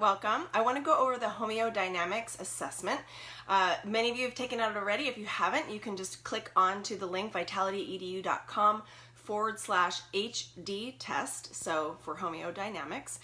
welcome. I want to go over the Homeodynamics assessment. Many of you have taken it already. If you haven't, you can just click on to the link vitalityedu.com/HD test, so for Homeodynamics.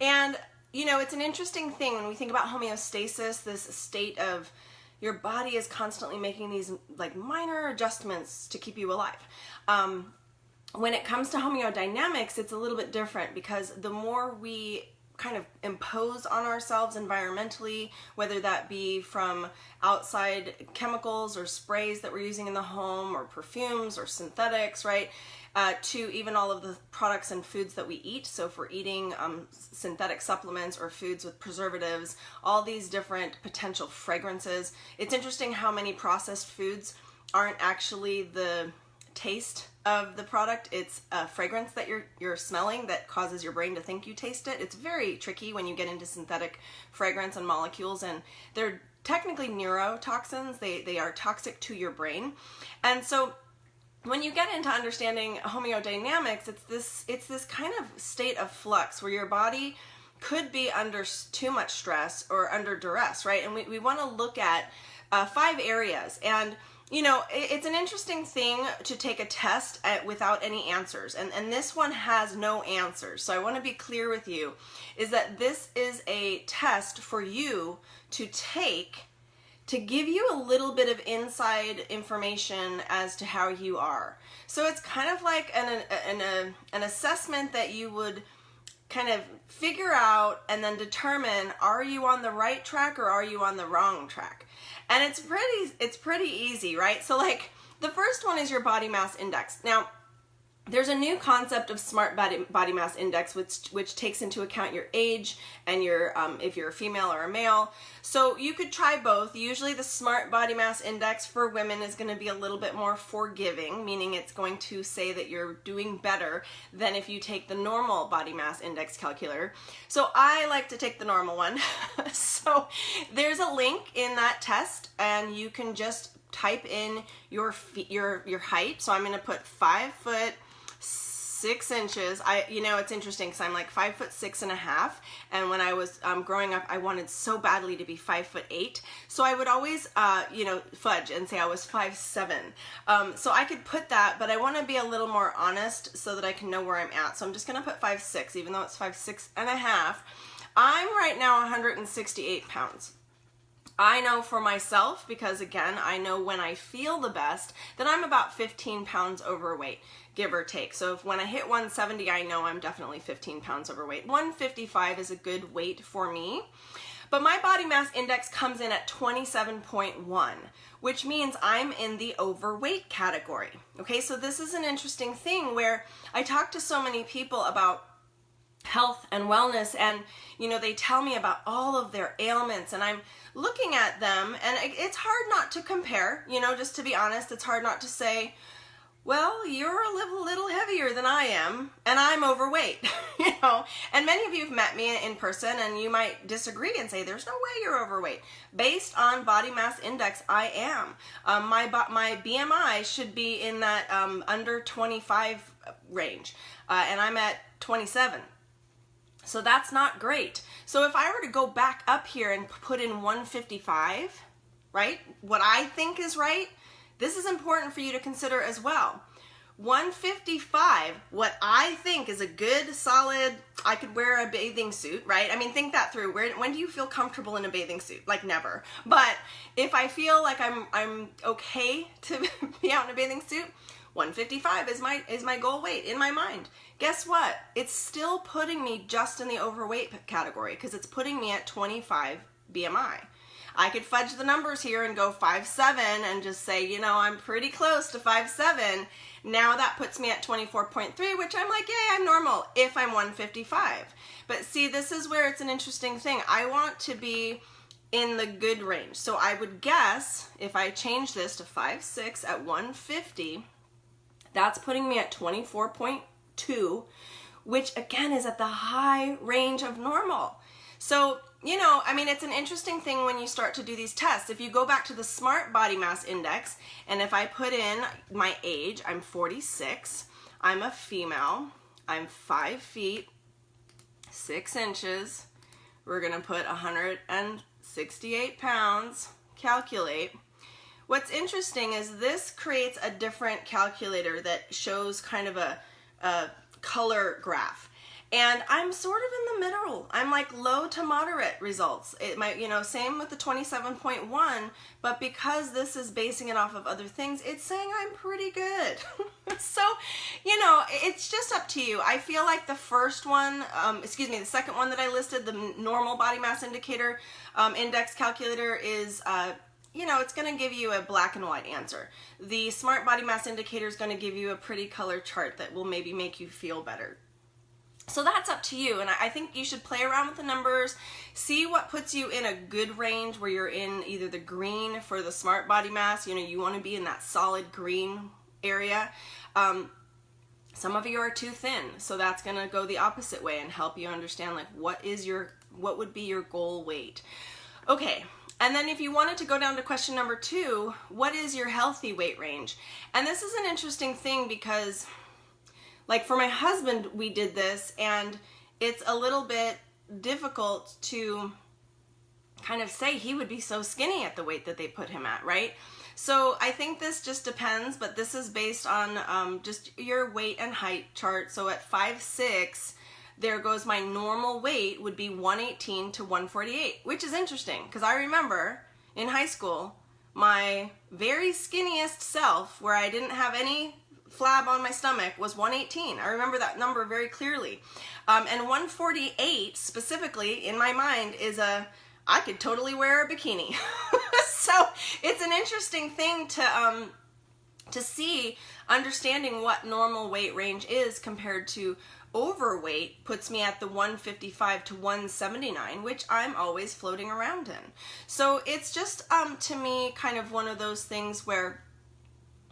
And you know, it's an interesting thing when we think about homeostasis, this state of your body is constantly making these like minor adjustments to keep you alive. When it comes to homeodynamics, it's a little bit different because the more we kind of impose on ourselves environmentally, whether that be from outside chemicals or sprays that we're using in the home or perfumes or synthetics, right, to even all of the products and foods that we eat. So if we're eating synthetic supplements or foods with preservatives, all these different potential fragrances. It's interesting how many processed foods aren't actually the taste of the product. It's a fragrance that you're smelling that causes your brain to think you taste it. It's very tricky when you get into synthetic fragrance and molecules, and they're technically neurotoxins. They are toxic to your brain. And so when you get into understanding homeodynamics, it's this kind of state of flux where your body could be under too much stress or under duress, right? And we want to look at 5 areas. And you know, it's an interesting thing to take a test without any answers, and this one has no answers. So I want to be clear with you, is that this is a test for you to take to give you a little bit of inside information as to how you are. So it's kind of like an assessment that you would kind of figure out and then determine, are you on the right track or are you on the wrong track? And it's pretty easy, right? So like the first one is your body mass index. Now, there's a new concept of smart body mass index, which takes into account your age and your if you're a female or a male. So you could try both. Usually the smart body mass index for women is going to be a little bit more forgiving, meaning it's going to say that you're doing better than if you take the normal body mass index calculator. So I like to take the normal one. So there's a link in that test, and you can just type in your height. So I'm going to put 5'6" you know, it's interesting because I'm like 5'6.5", and when I was growing up, I wanted so badly to be 5'8", so I would always you know, fudge and say I was 5'7". So I could put that, but I want to be a little more honest so that I can know where I'm at. So I'm just gonna put 5'6", even though it's 5'6.5". I'm right now 168 pounds. I know for myself, because again, I know when I feel the best, that I'm about 15 pounds overweight, give or take. So if when I hit 170, I know I'm definitely 15 pounds overweight. 155 is a good weight for me. But my body mass index comes in at 27.1, which means I'm in the overweight category. Okay, so this is an interesting thing where I talk to so many people about health and wellness, and you know, they tell me about all of their ailments, and I'm looking at them, and it's hard not to compare, you know, just to be honest. It's hard not to say, well, you're a little heavier than I am, and I'm overweight, you know. And many of you have met me in person, and you might disagree and say, there's no way you're overweight. Based on body mass index, I am. My BMI should be in that under 25 range, and I'm at 27. So that's not great. So if I were to go back up here and put in 155, right, what I think is right, this is important for you to consider as well. 155, what I think is a good, solid, I could wear a bathing suit, right? I mean, think that through. When do you feel comfortable in a bathing suit? Like never. But if I feel like I'm okay to be out in a bathing suit, 155 is my goal weight in my mind. Guess what? It's still putting me just in the overweight category because it's putting me at 25 BMI. I could fudge the numbers here and go 5'7" and just say, you know, I'm pretty close to 5'7". Now that puts me at 24.3, which I'm like, yay, I'm normal if I'm 155. But see, this is where it's an interesting thing. I want to be in the good range. So I would guess if I change this to 5'6" at 150, that's putting me at 24.2, which again is at the high range of normal. So, you know, I mean, it's an interesting thing when you start to do these tests. If you go back to the smart body mass index, and if I put in my age, I'm 46, I'm a female, I'm 5 feet, 6 inches, We're gonna put 168 pounds, calculate. What's interesting is this creates a different calculator that shows kind of a color graph. And I'm sort of in the middle. I'm like low to moderate results. It might, you know, same with the 27.1, but because this is basing it off of other things, it's saying I'm pretty good. So, you know, it's just up to you. I feel like the first one, the second one that I listed, the normal body mass indicator index calculator is, you know, it's going to give you a black and white answer. The smart body mass indicator is going to give you a pretty color chart that will maybe make you feel better. So that's up to you, and I think you should play around with the numbers, see what puts you in a good range where you're in either the green for the smart body mass, you know, you want to be in that solid green area. Some of you are too thin, so that's going to go the opposite way and help you understand like what would be your goal weight. Okay. And then if you wanted to go down to question number 2, what is your healthy weight range? And this is an interesting thing because like for my husband, we did this, and it's a little bit difficult to kind of say he would be so skinny at the weight that they put him at, right? So I think this just depends, but this is based on just your weight and height chart. So at 5'6", there goes my normal weight would be 118 to 148, which is interesting because I remember in high school, my very skinniest self, where I didn't have any flab on my stomach, was 118. I remember that number very clearly. And 148 specifically in my mind is I could totally wear a bikini. So it's an interesting thing to see, understanding what normal weight range is compared to overweight puts me at the 155 to 179, which I'm always floating around in. So it's just, to me, kind of one of those things where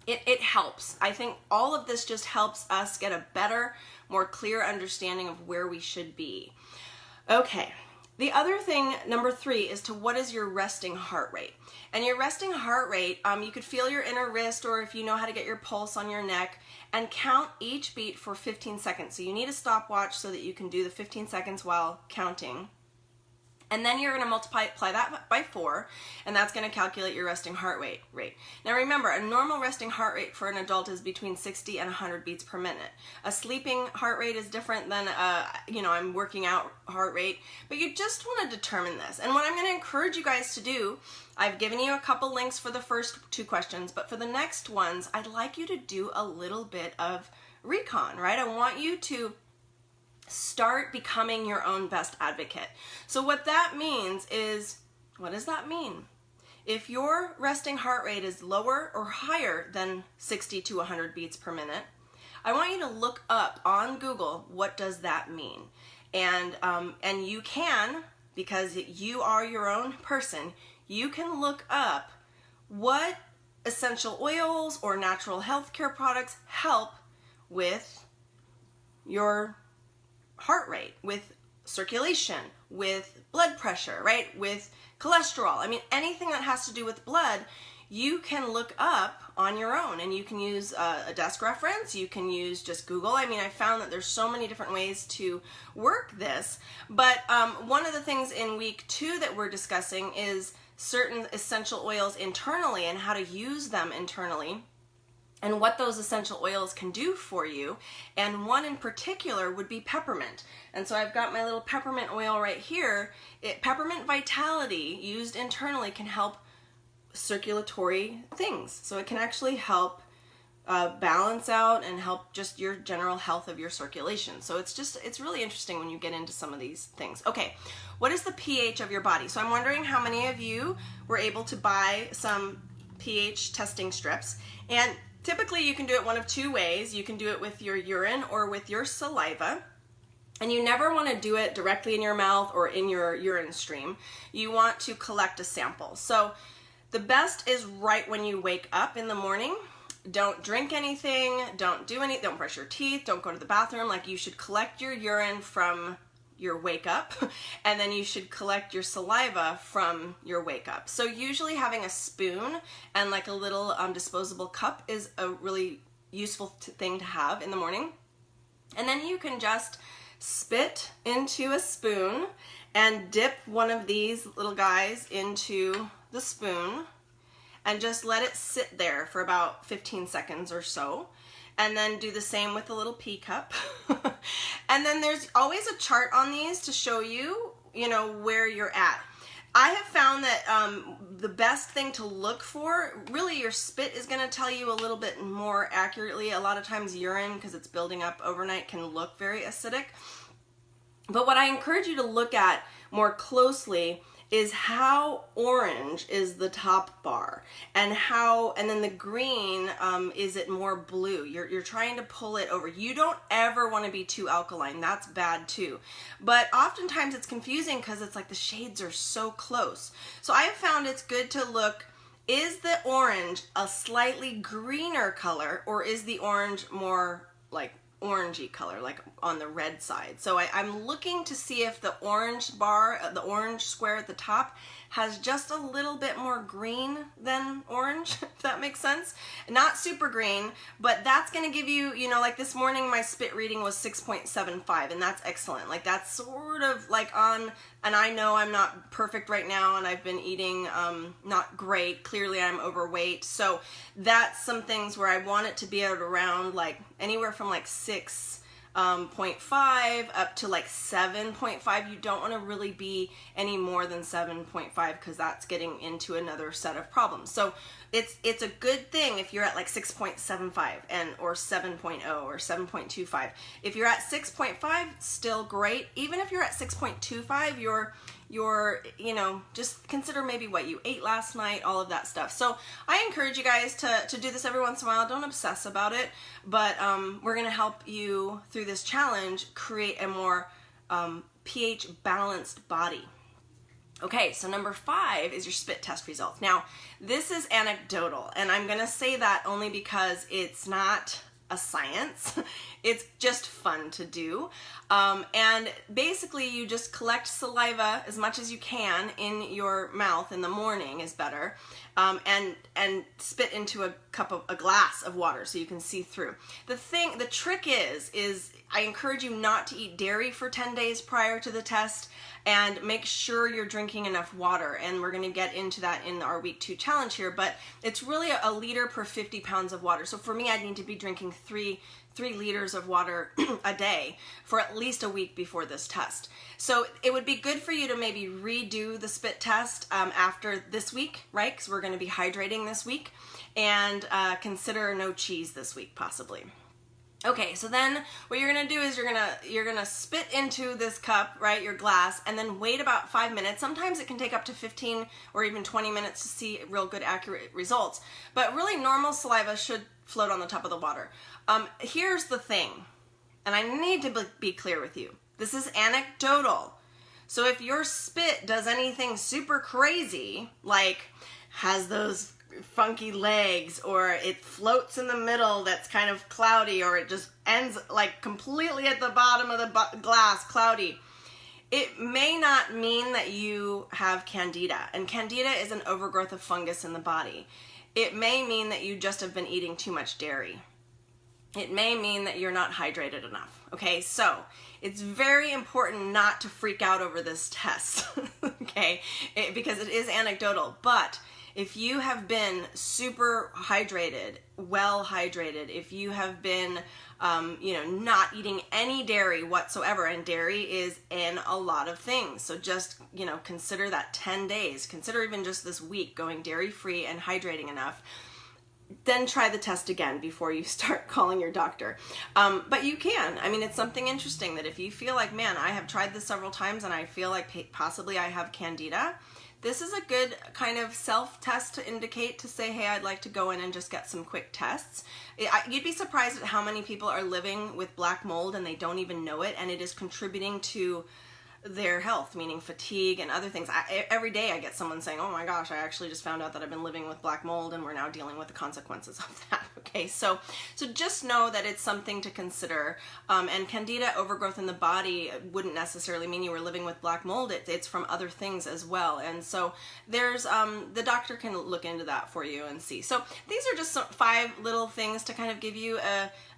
it helps. I think all of this just helps us get a better, more clear understanding of where we should be. Okay. The other thing, number 3, is to what is your resting heart rate? And your resting heart rate, you could feel your inner wrist, or if you know how to get your pulse on your neck, and count each beat for 15 seconds. So you need a stopwatch so that you can do the 15 seconds while counting. And then you're going to multiply that by 4, and that's going to calculate your resting heart rate. Now remember, a normal resting heart rate for an adult is between 60 and 100 beats per minute. A sleeping heart rate is different than I'm working out heart rate, but you just want to determine this. And what I'm going to encourage you guys to do, I've given you a couple links for the first 2 questions, but for the next ones, I'd like you to do a little bit of recon, right? I want you to start becoming your own best advocate. So what that means is, what does that mean? If your resting heart rate is lower or higher than 60 to 100 beats per minute, I want you to look up on Google, what does that mean? And you can, because you are your own person, you can look up what essential oils or natural healthcare products help with your heart rate, with circulation, with blood pressure, right? With cholesterol. I mean, anything that has to do with blood, you can look up on your own, and you can use a desk reference. You can use just Google. I mean, I found that there's so many different ways to work this, but one of the things in week 2 that we're discussing is certain essential oils internally and how to use them internally, and what those essential oils can do for you. And one in particular would be peppermint. And so I've got my little peppermint oil right here. Peppermint Vitality used internally can help circulatory things. So it can actually help balance out and help just your general health of your circulation. So it's really interesting when you get into some of these things. Okay, what is the pH of your body? So I'm wondering how many of you were able to buy some pH testing strips. And typically you can do it one of 2 ways. You can do it with your urine or with your saliva. And you never want to do it directly in your mouth or in your urine stream. You want to collect a sample. So the best is right when you wake up in the morning. Don't drink anything, don't brush your teeth, don't go to the bathroom. Like, you should collect your urine from your wake up, and then you should collect your saliva from your wake up. So usually having a spoon and like a little disposable cup is a really useful thing to have in the morning. And then you can just spit into a spoon and dip one of these little guys into the spoon and just let it sit there for about 15 seconds or so. And then do the same with the little pea cup. And then there's always a chart on these to show you, you know, where you're at. I have found that the best thing to look for, really your spit is going to tell you a little bit more accurately. A lot of times urine, because it's building up overnight, can look very acidic. But what I encourage you to look at more closely is how orange is the top bar, and then the green, is it more blue? You're trying to pull it over. You don't ever want to be too alkaline. That's bad too. But oftentimes it's confusing because it's like the shades are so close. So I have found it's good to look, is the orange a slightly greener color, or is the orange more like orangey color, like on the red side? So I'm looking to see if the orange bar, the orange square at the top, has just a little bit more green than orange, if that makes sense. Not super green, but that's going to give you, you know, like this morning my spit reading was 6.75, and that's excellent. Like that's sort of like on, and I know I'm not perfect right now, and I've been eating not great. Clearly I'm overweight. So that's some things where I want it to be at around like anywhere from like 6.5 up to like 7.5. You don't want to really be any more than 7.5 because that's getting into another set of problems. So it's a good thing if you're at like 6.75 or 7.0 or 7.25. If you're at 6.5, still great. Even if you're at 6.25, you're, you know, just consider maybe what you ate last night, all of that stuff. So I encourage you guys to do this every once in a while. Don't obsess about it, but we're going to help you through this challenge create a more pH balanced body. Okay, so number 5 is your spit test results. Now, this is anecdotal, and I'm going to say that only because it's not a science. It's just fun to do. And basically you just collect saliva as much as you can in your mouth in the morning is better, and spit into a glass of water so you can see through. The trick is I encourage you not to eat dairy for 10 days prior to the test, and make sure you're drinking enough water. And we're going to get into that in our week 2 challenge here, but it's really a liter per 50 pounds of water. So for me, I need to be drinking 3 liters of water a day for at least a week before this test. So it would be good for you to maybe redo the spit test after this week, right? Because we're going to be hydrating this week, and consider no cheese this week possibly. Okay, so then what you're gonna do is you're gonna spit into this cup, right, your glass, and then wait about 5 minutes. Sometimes it can take up to 15 or even 20 minutes to see real good, accurate results. But really, normal saliva should float on the top of the water. Here's the thing, and I need to be clear with you. This is anecdotal. So if your spit does anything super crazy, like has those funky legs, or it floats in the middle that's kind of cloudy, or it just ends like completely at the bottom of the glass cloudy, it may not mean that you have candida. And candida is an overgrowth of fungus in the body. It may mean that you just have been eating too much dairy. It may mean that you're not hydrated enough. Okay, so it's very important not to freak out over this test, okay, because it is anecdotal. But if you have been super hydrated, well hydrated, if you have been, not eating any dairy whatsoever, and dairy is in a lot of things. So just, consider that 10 days, consider even just this week going dairy free and hydrating enough. Then try the test again before you start calling your doctor. But you can. I mean, it's something interesting that if you feel like, man, I have tried this several times and I feel like possibly I have candida, this is a good kind of self-test to indicate, to say, hey, I'd like to go in and just get some quick tests. You'd be surprised at how many people are living with black mold and they don't even know it, and it is contributing to their health, meaning fatigue and other things. Every day I get someone saying, oh my gosh, I actually just found out that I've been living with black mold and we're now dealing with the consequences of that. Okay, so just know that it's something to consider. And candida overgrowth in the body wouldn't necessarily mean you were living with black mold. It's from other things as well. And so there's, the doctor can look into that for you and see. So these are just 5 little things to kind of give you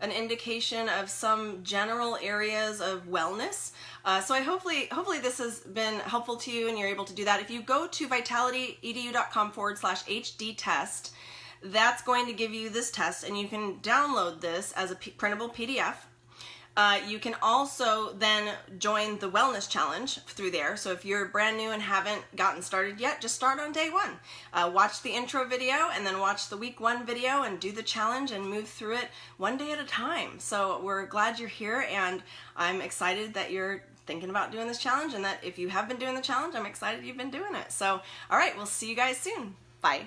an indication of some general areas of wellness. So hopefully this has been helpful to you and you're able to do that. If you go to vitality.edu.com/HD test, that's going to give you this test, and you can download this as a printable PDF. You can also then join the wellness challenge through there. So if you're brand new and haven't gotten started yet, just start on day one. Watch the intro video and then watch the week 1 video and do the challenge and move through it one day at a time. So we're glad you're here, and I'm excited that you're thinking about doing this challenge, and that if you have been doing the challenge, I'm excited you've been doing it. So, all right, we'll see you guys soon. Bye.